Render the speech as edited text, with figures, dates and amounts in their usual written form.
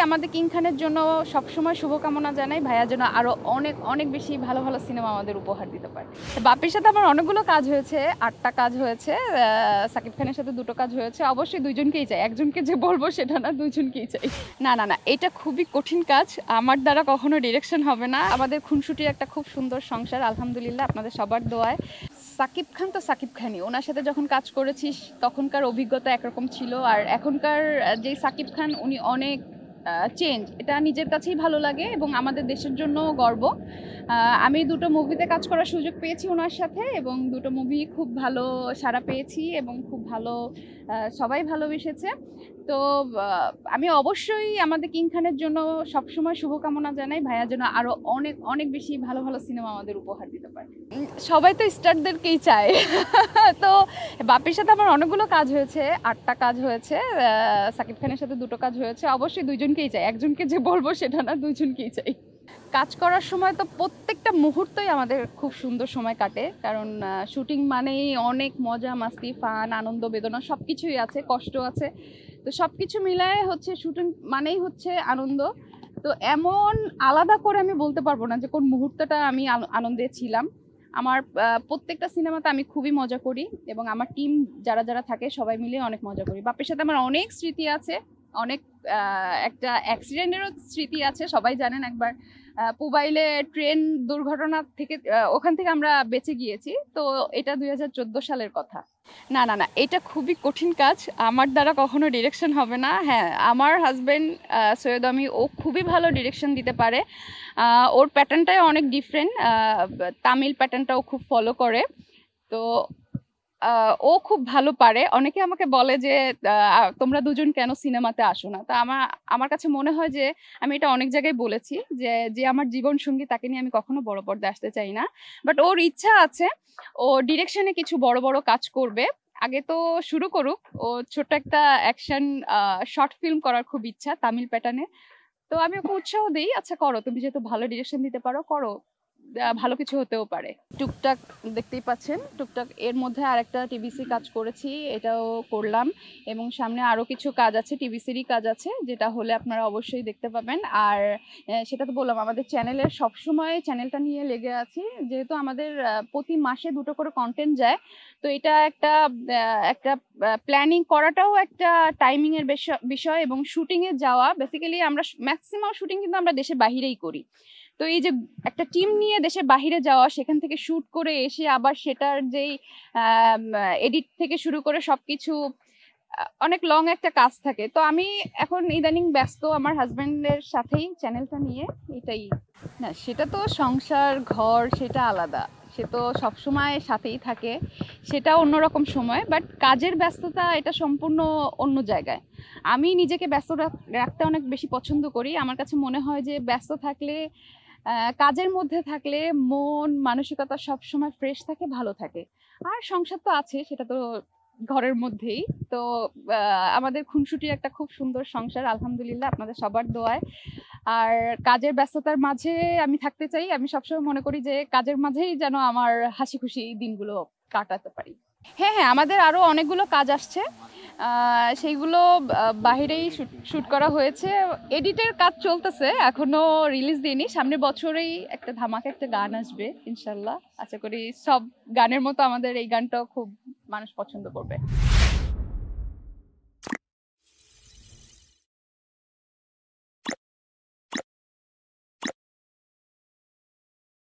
আমাদের কিং খানের জন্য সবসময় শুভকামনা জানাই। ভাইয়া যেন আরো অনেক অনেক বেশি ভালো ভালো সিনেমা আমাদের উপহার দিতে পারে। বাপির সাথে আমার অনেকগুলো কাজ হয়েছে, ৮টা কাজ হয়েছে। সাকিব খানের সাথে 2টো কাজ হয়েছে। অবশ্যই দুইজনকেই চাই, একজনকে যে বলবো সেটা না, দুইজনকেই চাই। না না না, এটা খুবই কঠিন কাজ, আমার দ্বারা কখনো ডিরেকশন হবে না। আমাদের খুনসুটির একটা খুব সুন্দর সংসার, আলহামদুলিল্লাহ আপনাদের সবার দোয়ায়। সাকিব খান তো সাকিব খানই, ওনার সাথে যখন কাজ করেছি তখনকার অভিজ্ঞতা একরকম ছিল, আর এখনকার যে সাকিব খান উনি অনেক চেঞ্জ, এটা নিজের কাছেই ভালো লাগে এবং আমাদের দেশের জন্য গর্ব। আমি 2টো মুভিতে কাজ করার সুযোগ পেয়েছি ওনার সাথে, এবং 2টো মুভি খুব ভালো সাড়া পেয়েছি এবং খুব ভালো সবাই ভালোবেসেছে। তো আমি অবশ্যই আমাদের কিং খানের জন্য সবসময় শুভকামনা জানাই। ভাইয়া যেন আরো অনেক অনেক বেশি ভালো ভালো সিনেমা আমাদের উপহার দিতে পারে। সবাই তো স্টারদেরকেই চায়। তো বাপির সাথে আমার অনেকগুলো কাজ হয়েছে, 8টা কাজ হয়েছে। সাকিব খানের সাথে 2টো কাজ হয়েছে। অবশ্যই দুইজনকেই চাই, একজনকে যে বলবো সেটা না, দুইজনকেই চাই। কাজ করার সময় তো প্রত্যেকটা মুহূর্তই আমাদের খুব সুন্দর সময় কাটে, কারণ শুটিং মানেই অনেক মজা মাস্তি, ফান, আনন্দ, বেদনা সবকিছুই আছে, কষ্ট আছে। তো সবকিছু মিলায় হচ্ছে শুটিং মানেই হচ্ছে আনন্দ। তো এমন আলাদা করে আমি বলতে পারবো না যে কোন মুহূর্তটা আমি আনন্দে ছিলাম। আমার প্রত্যেকটা সিনেমাতে আমি খুবই মজা করি, এবং আমার টিম যারা যারা থাকে সবাই মিলে অনেক মজা করি। বাপের সাথে আমার অনেক স্মৃতি আছে, অনেক একটা অ্যাক্সিডেন্টেরও স্মৃতি আছে। সবাই জানেন একবার পুবাইলে ট্রেন দুর্ঘটনা থেকে ওখান থেকে আমরা বেঁচে গিয়েছি। তো এটা 2014 সালের কথা। না না না, এটা খুবই কঠিন কাজ, আমার দ্বারা কখনো ডিরেকশন হবে না। হ্যাঁ, আমার হাজবেন্ড সৈয়দ আমি, ও খুবই ভালো ডিরেকশন দিতে পারে। ওর প্যাটার্নটাই অনেক ডিফারেন্ট, তামিল প্যাটার্নটাও খুব ফলো করে। তো ও খুব ভালো পারে। অনেকে আমাকে বলে যে তোমরা দুজন কেন সিনেমাতে আসো না। তা আমার কাছে মনে হয় যে আমি এটা অনেক জায়গায় বলেছি যে যে আমার জীবন সঙ্গী তাকে নিয়ে আমি কখনো বড় পর্দায় আসতে চাই না। বাট ওর ইচ্ছা আছে, ও ডিরেকশনে কিছু বড় বড় কাজ করবে। আগে তো শুরু করুক, ও ছোট্ট একটা অ্যাকশন শর্ট ফিল্ম করার খুব ইচ্ছা তামিল প্যাটার্নে। তো আমি ওকে উৎসাহ দিই, আচ্ছা করো, তুমি যেহেতু ভালো ডিরেকশন দিতে পারো, করো, ভালো কিছু হতেও পারে। টুকটাক দেখতেই পাচ্ছেন, টুকটাক এর মধ্যে আরেকটা টিভিসি কাজ করেছি, এটাও করলাম, এবং সামনে আরো কিছু কাজ আছে, টিভিসিরই কাজ আছে, যেটা হলে আপনারা অবশ্যই দেখতে পাবেন। আর সেটা তো বললাম, আমাদের চ্যানেলের সবসময় চ্যানেলটা নিয়ে লেগে আছি, যেহেতু আমাদের প্রতি মাসে 2টো করে কন্টেন্ট যায়। তো এটা একটা একটা প্ল্যানিং করাটাও একটা টাইমিং এর বিষয়, এবং শুটিং এ যাওয়া, বেসিক্যালি আমরা ম্যাক্সিমাম শুটিং কিন্তু আমরা দেশের বাহিরেই করি। তো এই যে একটা টিম নিয়ে দেশের বাহিরে যাওয়া, সেখান থেকে শুট করে এসে আবার সেটার যেই এডিট থেকে শুরু করে সবকিছু অনেক লং একটা কাজ থাকে। তো আমি এখন ইদানিং ব্যস্ত আমার হাজবেন্ডের সাথেই চ্যানেলটা নিয়ে, এটাই। না, সেটা তো সংসার ঘর সেটা আলাদা, সে তো সবসময় সাথেই থাকে, সেটা অন্যরকম সময়। বাট কাজের ব্যস্ততা এটা সম্পূর্ণ অন্য জায়গায়। আমি নিজেকে ব্যস্ত রাখতে অনেক বেশি পছন্দ করি। আমার কাছে মনে হয় যে ব্যস্ত থাকলে, কাজের মধ্যে থাকলে মন মানসিকতা সব সময় ফ্রেশ থাকে, ভালো থাকে। আর সংসার তো আছে, সেটা তো ঘরের মধ্যেই। তো আমাদের খুনসুটির একটা খুব সুন্দর সংসার, আলহামদুলিল্লাহ আপনাদের সবার দোয়ায়। আর কাজের ব্যস্ততার মাঝে আমি থাকতে চাই, আমি সবসময় মনে করি যে কাজের মাঝেই যেন আমার হাসি খুশি দিনগুলো কাটাতে পারি। হ্যাঁ হ্যাঁ, আমাদের আরো অনেকগুলো কাজ আসছে, সেইগুলো বাহিরেই শুট করা হয়েছে। এডিটের কাজ চলতেছে, এখনো রিলিজ দিইনি। সামনের বছরেই একটা ধামাকা একটা গান আসবে ইনশাল্লাহ। আশা করি সব গানের মতো আমাদের এই গানটাও খুব মানুষ পছন্দ করবে।